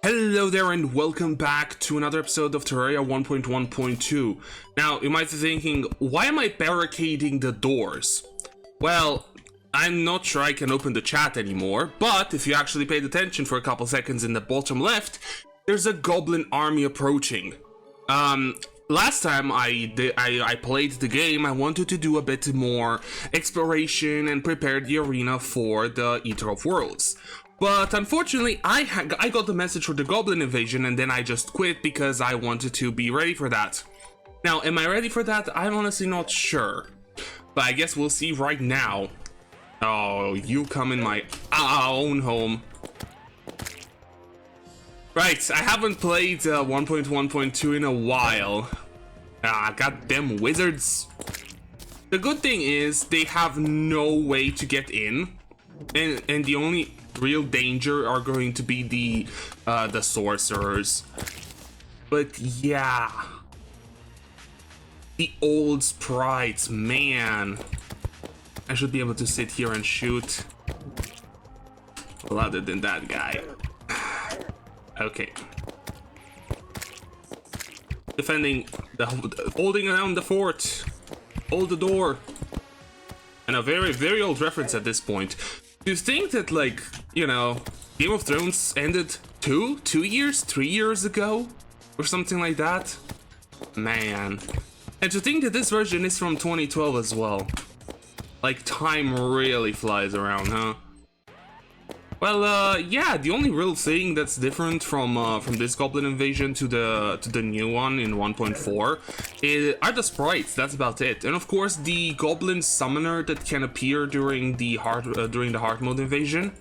Hello there and welcome back to another episode of Terraria 1.1.2. Now, you might be thinking, why am I barricading the doors? Well, I'm not sure I can open the chat anymore, but if you actually paid attention for a couple seconds in the bottom left, there's a Goblin army approaching. Last time I played the game, I wanted to do a bit more exploration and prepare the arena for the Eater of Worlds. But unfortunately, I got the message for the Goblin invasion and then I just quit because I wanted to be ready for that. Now, am I ready for that? I'm honestly not sure. But I guess we'll see right now. Oh, you come in my own home. Right, I haven't played 1.1.2 in a while. Goddamn wizards. The good thing is they have no way to get in. And the only real danger are going to be the sorcerers. But yeah, the old sprites, man. I should be able to sit here and shoot. Well, other than that guy. Okay. Defending holding around the fort. Hold the door. And a very old reference at this point. Do you think that, like, you know, Game of Thrones ended 3 years ago? Or something like that? Man. And to think that this version is from 2012 as well. Like, time really flies around, huh? Well, yeah, the only real thing that's different from this Goblin invasion to the new one in 1.4 are the sprites. That's about it. And of course, the Goblin summoner that can appear during the hard mode invasion,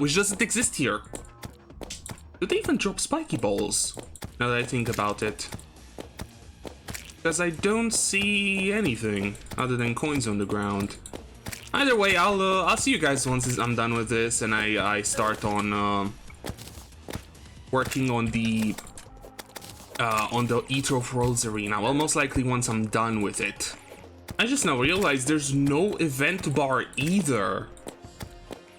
which doesn't exist here. Do they even drop spiky balls? Now that I think about it, because I don't see anything other than coins on the ground. Either way, I'll see you guys once I'm done with this and I start on working on the Eater of Worlds arena. Well, most likely once I'm done with it. I just now realized there's no event bar either.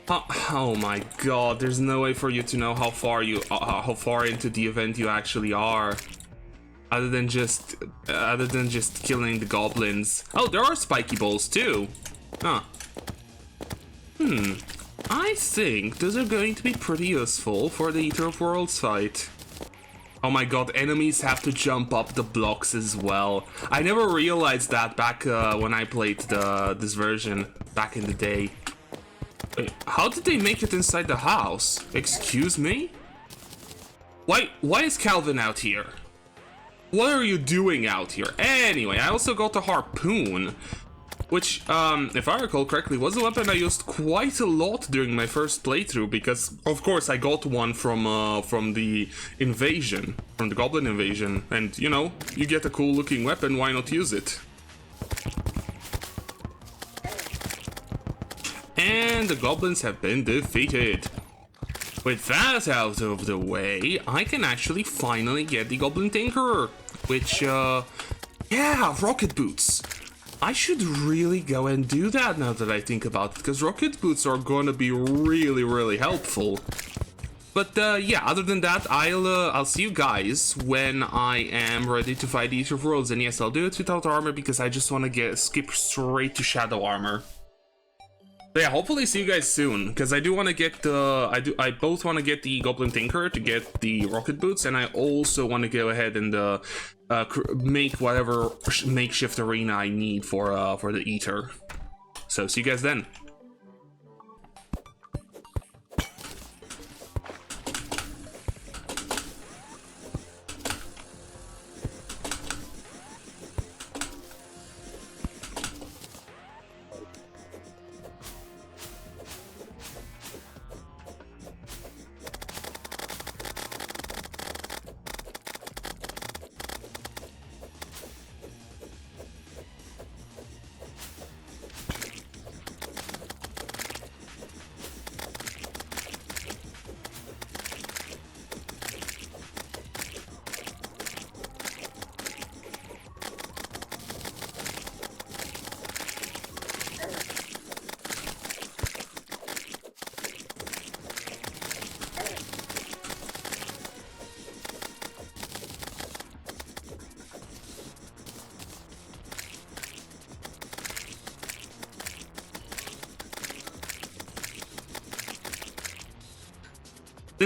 Oh my god, there's no way for you to know how far into the event you actually are. Other than just killing the goblins. Oh, there are spiky balls too. Huh. I think those are going to be pretty useful for the Eater of Worlds fight. Oh my god, enemies have to jump up the blocks as well. I never realized that back when I played this version back in the day. Wait, how did they make it inside the house? Excuse me? Why is Calvin out here? What are you doing out here? Anyway, I also got a harpoon. Which, if I recall correctly, was a weapon I used quite a lot during my first playthrough, because, of course, I got one from the invasion, from the Goblin invasion, and, you know, you get a cool-looking weapon, why not use it? And the Goblins have been defeated. With that out of the way, I can actually finally get the Goblin Tinkerer, which, yeah, rocket boots. I should really go and do that now that I think about it, because rocket boots are gonna be really helpful. But yeah, other than that, I'll see you guys when I am ready to fight Eater of Worlds. And yes, I'll do it without armor because I just want to skip straight to shadow armor. But yeah, hopefully see you guys soon, because I do want to get I both want to get the Goblin Tinker to get the rocket boots, and I also want to go ahead and make whatever makeshift arena I need for the Eater. So see you guys then.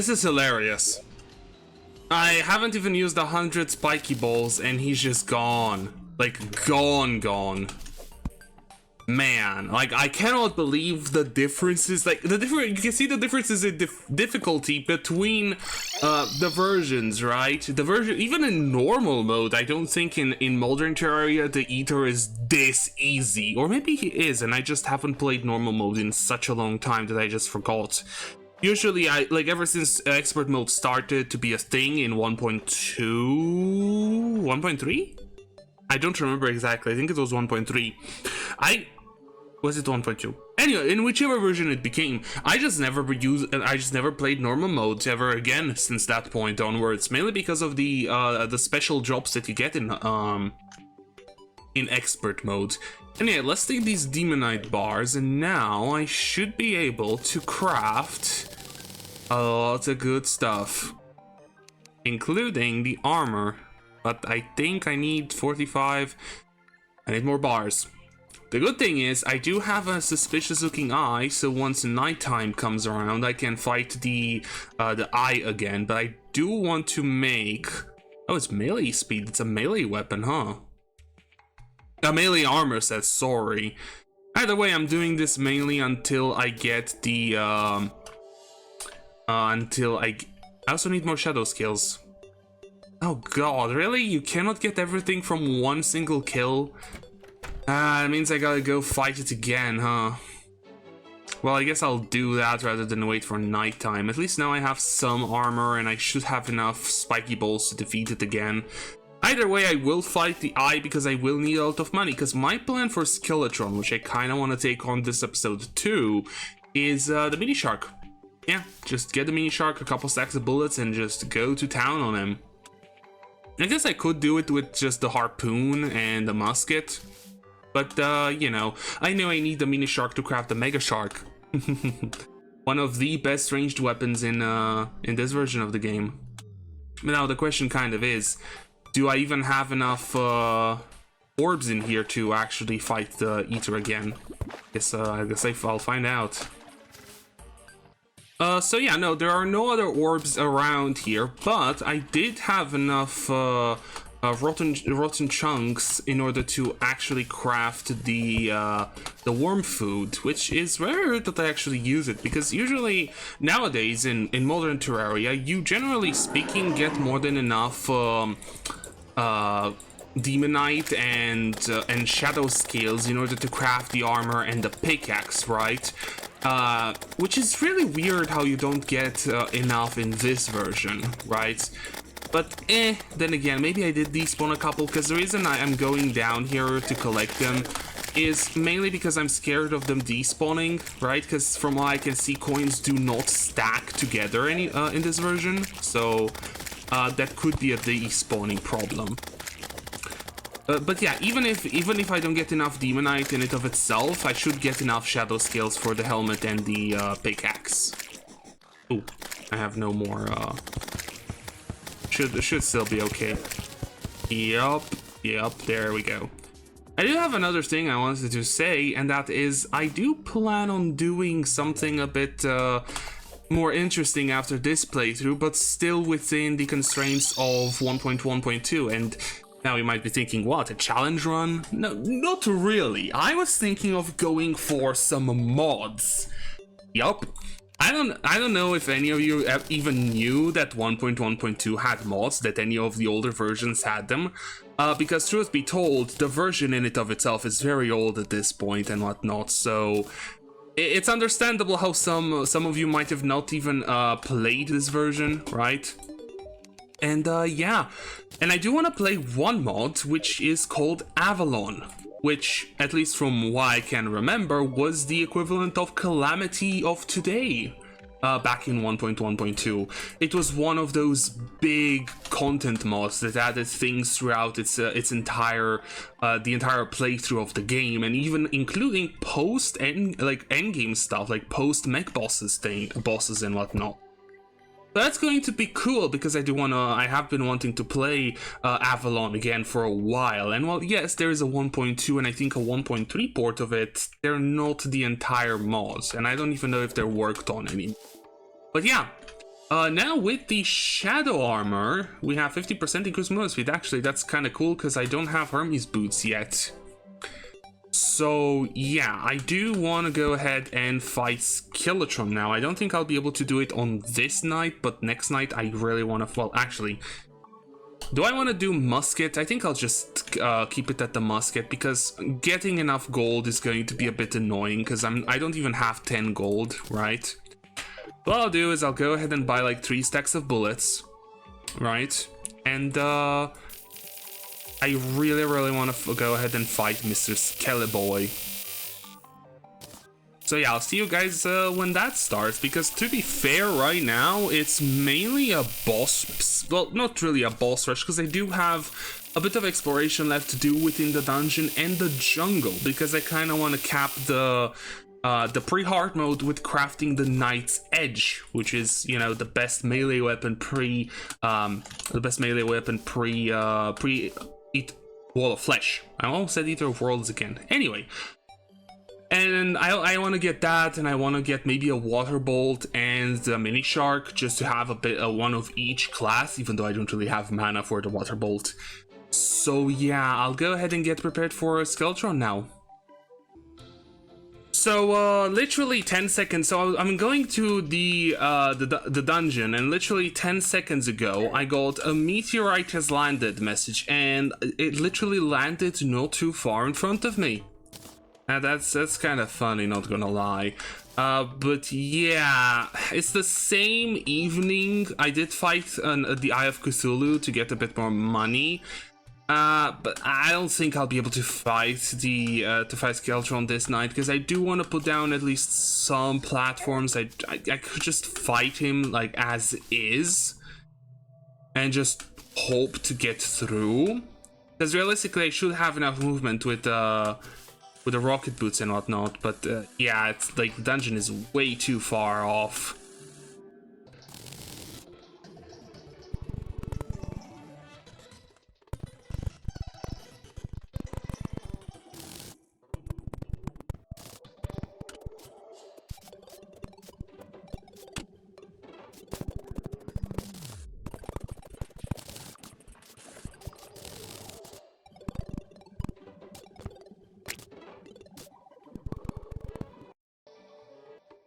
This is hilarious. I haven't even used 100 spiky balls and he's just gone. Like, gone. Man, like, I cannot believe the differences. Like, you can see the differences in difficulty between the versions, right? The version, even in normal mode, I don't think in modern Terraria the Eater is this easy. Or maybe he is, and I just haven't played normal mode in such a long time that I just forgot. Usually, ever since expert mode started to be a thing in 1.2, 1.3? I don't remember exactly. I think it was 1.3. Was it 1.2? Anyway, in whichever version it became, I just never played normal modes ever again since that point onwards. Mainly because of the special jobs that you get in expert mode. Anyway, let's take these demonite bars, and now I should be able to craft a lot of good stuff, including the armor. But I think I need 45. I need more bars. The good thing is I do have a suspicious looking eye, so once nighttime comes around I can fight the eye again. But I do want to make... Oh, it's melee speed. It's a melee weapon, huh? A melee armor says, sorry. Either way, I'm doing this mainly until I get the I also need more shadow skills. Oh god, really? You cannot get everything from one single kill? That means I gotta go fight it again, huh? Well, I guess I'll do that rather than wait for nighttime. At least now I have some armor and I should have enough spiky balls to defeat it again. Either way, I will fight the eye because I will need a lot of money. Because my plan for Skeletron, which I kind of want to take on this episode too, is the mini shark. Yeah, just get the mini shark, a couple stacks of bullets, and just go to town on him. I guess I could do it with just the harpoon and the musket, but you know I need the mini shark to craft the mega shark. One of the best ranged weapons in this version of the game. But now the question kind of is, do I even have enough orbs in here to actually fight the Eater again? I guess I'll find out. So yeah, no, there are no other orbs around here, but I did have enough rotten chunks in order to actually craft the worm food, which is rare that I actually use it, because usually nowadays in modern Terraria, you generally speaking get more than enough demonite and shadow scales in order to craft the armor and the pickaxe, right? Which is really weird how you don't get enough in this version, right? But then again, maybe I did despawn a couple, because the reason I am going down here to collect them is mainly because I'm scared of them despawning, right? Because from what I can see, coins do not stack together in this version, so that could be a despawning problem. But yeah, even if I don't get enough demonite in it of itself, I should get enough shadow scales for the helmet and the pickaxe. Ooh, I have no more. Should still be okay. Yup, there we go. I do have another thing I wanted to say, and that is I do plan on doing something a bit more interesting after this playthrough, but still within the constraints of 1.1.2. And now you might be thinking, what, a challenge run? No, not really. I was thinking of going for some mods. Yup. I don't know if any of you even knew that 1.1.2 had mods, that any of the older versions had them. Because truth be told, the version in it of itself is very old at this point and whatnot, so it's understandable how some of you might have not even played this version, right? And yeah, and I do want to play one mod, which is called Avalon, which, at least from what I can remember, was the equivalent of Calamity of today, back in 1.1.2. It was one of those big content mods that added things throughout its entire the entire playthrough of the game, and even including endgame stuff, like post mech bosses and whatnot. That's going to be cool, because I have been wanting to play Avalon again for a while. And while yes, there is a 1.2 and I think a 1.3 port of it, they're not the entire mods, and I don't even know if they're worked on anymore. But yeah, Now with the shadow armor, we have 50% increased movement speed. Actually, that's kind of cool because I don't have Hermes boots yet. So yeah, I do want to go ahead and fight Skeletron now. I don't think I'll be able to do it on this night, but next night I really want to. Well, actually, do I want to do musket? I think I'll just keep it at the musket because getting enough gold is going to be a bit annoying because I don't even have 10 gold, right? What I'll do is I'll go ahead and buy like 3 stacks of bullets, right? And I really want to go ahead and fight Mr. Skelleboy. So yeah, I'll see you guys when that starts, because to be fair, right now, it's mainly a boss... Well, not really a boss rush, because I do have a bit of exploration left to do within the dungeon and the jungle, because I kind of want to cap the pre-hard mode with crafting the Knight's Edge, which is, you know, the best melee weapon pre Wall of Flesh. I almost said Eater of Worlds again. Anyway, and I want to get that, and I want to get maybe a Water Bolt and the Mini Shark, just to have a bit one of each class, even though I don't really have mana for the Water Bolt. So yeah, I'll go ahead and get prepared for Skeletron now. So literally 10 seconds. So I'm going to the dungeon, and literally 10 seconds ago I got a meteorite has landed message, and it literally landed not too far in front of me. That's kind of funny, not gonna lie. But yeah, it's the same evening. I did fight the Eye of Cthulhu to get a bit more money. But I don't think I'll be able to fight Skeletron this night, because I do want to put down at least some platforms. I could just fight him like as is and just hope to get through, because realistically I should have enough movement with the rocket boots and whatnot. But yeah, it's like the dungeon is way too far off.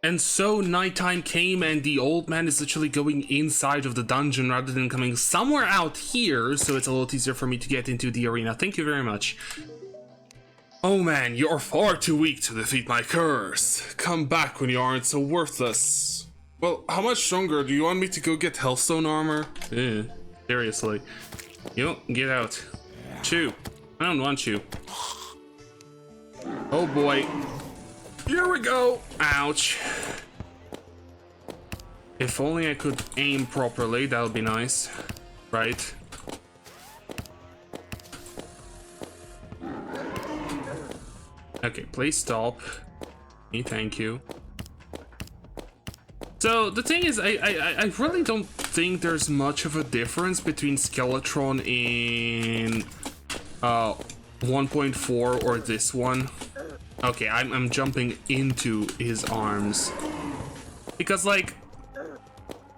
And so nighttime came, and the old man is literally going inside of the dungeon rather than coming somewhere out here, so it's a lot easier for me to get into the arena. Thank you very much. Oh man, you're far too weak to defeat my curse. Come back when you aren't so worthless. Well, how much stronger? Do you want me to go get Hellstone armor? Seriously. You, get out. Chew. I don't want you. Oh boy. Here we go! Ouch. If only I could aim properly, that would be nice. Right? Okay, please stop. Thank you. So, the thing is, I really don't think there's much of a difference between Skeletron in 1.4 or this one. Okay, I'm jumping into his arms. Because, like...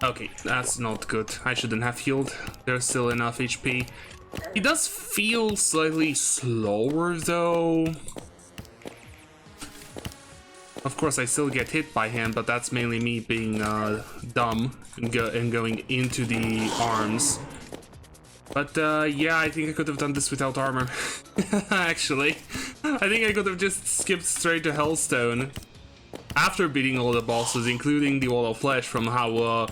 Okay, that's not good. I shouldn't have healed. There's still enough HP. He does feel slightly slower, though. Of course, I still get hit by him, but that's mainly me being dumb and going into the arms. But yeah, I think I could have done this without armor. Actually, I think I could have just skipped straight to Hellstone after beating all the bosses, including the Wall of Flesh, from how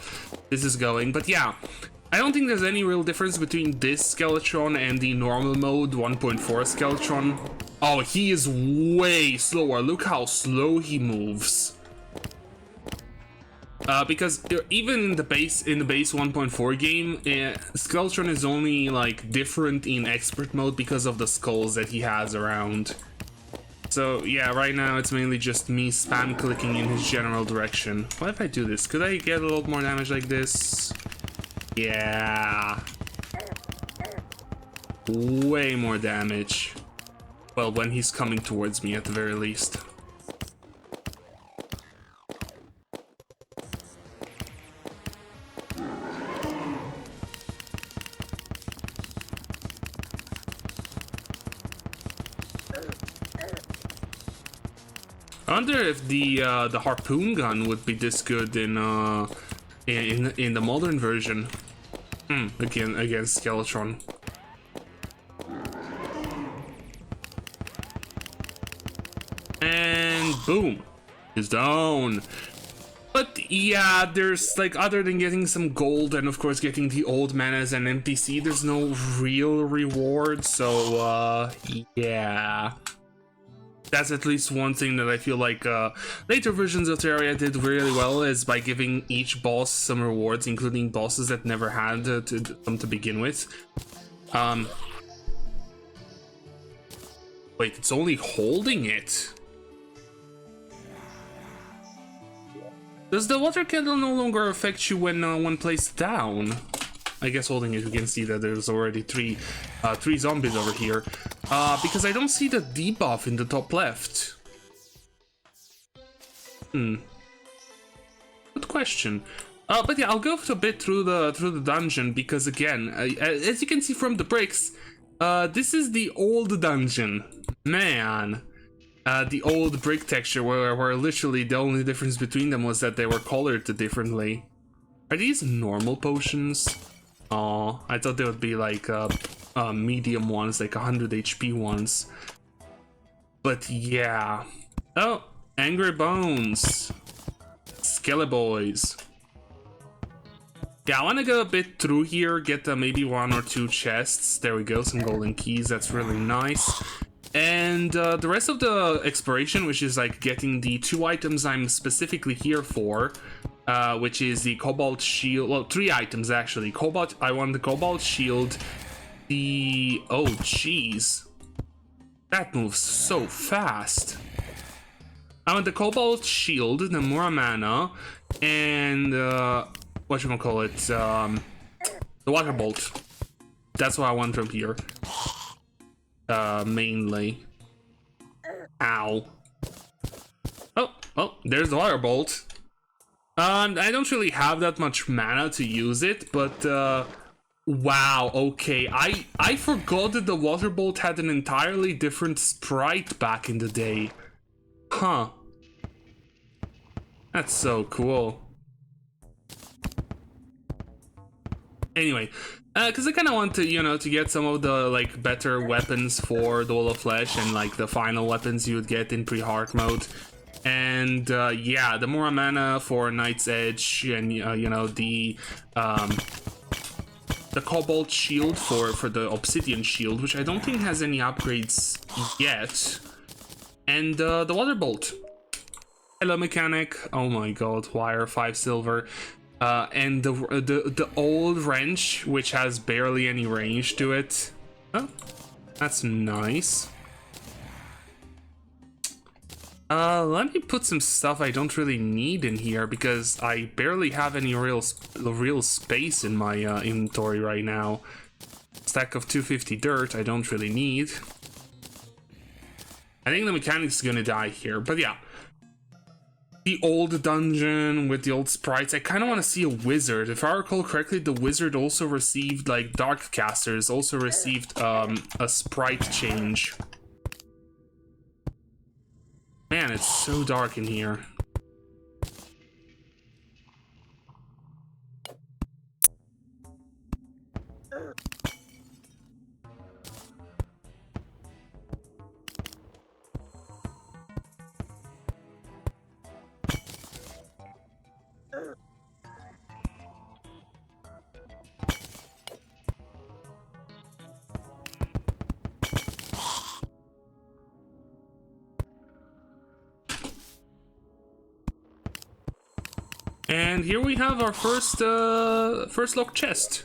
this is going. But yeah, I don't think there's any real difference between this Skeletron and the normal mode 1.4 Skeletron. Oh, he is way slower. Look how slow he moves. Because even in the base 1.4 game, Skeletron is only like different in expert mode because of the skulls that he has around. So yeah, right now it's mainly just me spam clicking in his general direction. What if I do this? Could I get a lot more damage like this? Yeah. Way more damage. Well, when he's coming towards me at the very least. wonder if the harpoon gun would be this good in the modern version. Again, against Skeletron. And boom, is down. But yeah, there's like, other than getting some gold and of course getting the old mana as an NPC, there's no real reward. So yeah, that's at least one thing that I feel like later versions of Terraria did really well, is by giving each boss some rewards, including bosses that never had to begin with. Wait, it's only holding it. Does the water candle no longer affect you when one placed down? I guess holding it, you can see that there's already three zombies over here. Because I don't see the debuff in the top left. Good question. But yeah, I'll go a bit through the dungeon, because again, as you can see from the bricks, this is the old dungeon. Man. The old brick texture, where literally the only difference between them was that they were colored differently. Are these normal potions? Oh, I thought they would be like medium ones, like 100 HP ones. But yeah. Oh, Angry Bones. Skeleboys. Yeah, I want to go a bit through here, get maybe 1 or 2 chests. There we go, some golden keys, that's really nice. And the rest of the exploration, which is like getting the 2 items I'm specifically here for, which is the Cobalt Shield, well, 3 items actually. I want the Cobalt Shield, oh jeez, that moves so fast. I want the Cobalt Shield, the Muramana, and whatchamacallit, the Water Bolt. That's what I want from here. Mainly. Ow. Oh, there's the Water Bolt. I don't really have that much mana to use it, but wow, okay. I forgot that the Water Bolt had an entirely different sprite back in the day. Huh. That's so cool. Anyway, because I kind of want to, you know, to get some of the, like, better weapons for the Wall of Flesh and, like, the final weapons you would get in pre-hard mode. And, yeah, the more mana for Knight's Edge and, you know, the Cobalt Shield for the Obsidian Shield, which I don't think has any upgrades yet. And, the Water Bolt. Hello, mechanic. Oh my god, wire, 5 silver. And the old wrench, which has barely any range to it. Oh, that's nice. Let me put some stuff I don't really need in here, because I barely have any real space in my inventory right now. Stack of 250 dirt I don't really need. I think the mechanic's gonna die here, but yeah. The old dungeon with the old sprites. I kind of want to see a wizard. If I recall correctly, the wizard also received, like, dark casters also received a sprite change. Man, it's so dark in here. And here we have our first locked chest.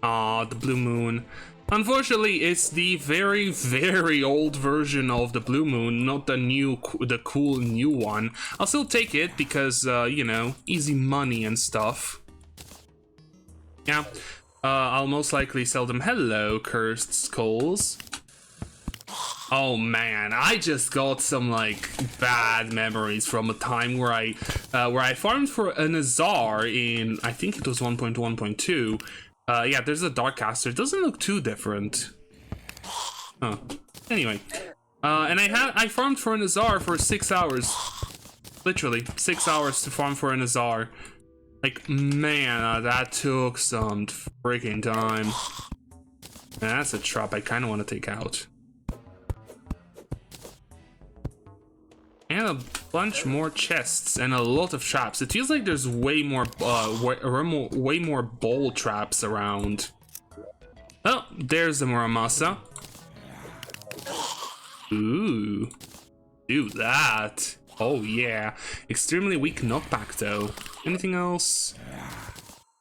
Ah, the Blue Moon. Unfortunately, it's the very, very old version of the Blue Moon, not the cool new one. I'll still take it because, you know, easy money and stuff. Yeah, I'll most likely sell them. Hello, Cursed Skulls. Oh man, I just got some, like, bad memories from a time where I farmed for an Azar in, I think it was 1.1.2. Yeah, there's a Dark Caster. It doesn't look too different. Huh. Anyway, And I farmed for an Azar for 6 hours. Literally, 6 hours to farm for an Azar. Like, man, that took some freaking time. Man, that's a trap I kind of want to take out. And a bunch more chests and a lot of traps. It feels like there's way more bowl traps around. Oh, there's the Muramasa. Ooh, do that. Oh yeah, extremely weak knockback though. Anything else?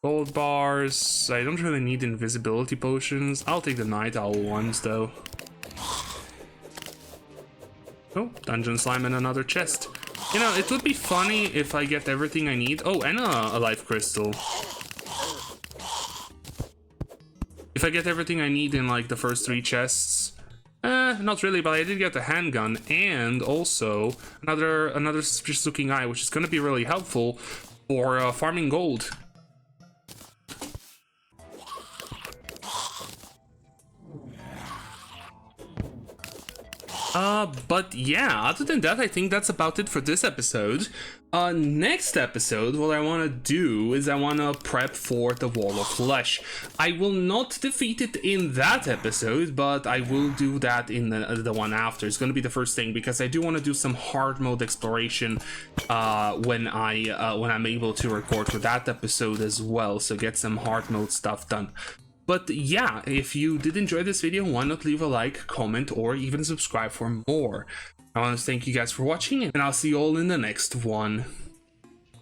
Gold bars. I don't really need invisibility potions. I'll take the night owl ones though. Oh, dungeon slime and another chest. You know, it would be funny if I get everything I need. Oh, and a life crystal. If I get everything I need in like the first 3 chests. Not really, but I did get the handgun and also another suspicious looking eye, which is going to be really helpful for farming gold. But yeah, other than that, I think that's about it for this episode. Next episode, what I want to do is I want to prep for the Wall of Flesh. I will not defeat it in that episode, but I will do that in the one after. It's going to be the first thing, because I do want to do some hard mode exploration when I'm able to record for that episode as well, so get some hard mode stuff done. But yeah, if you did enjoy this video, why not leave a like, comment, or even subscribe for more. I want to thank you guys for watching, and I'll see you all in the next one.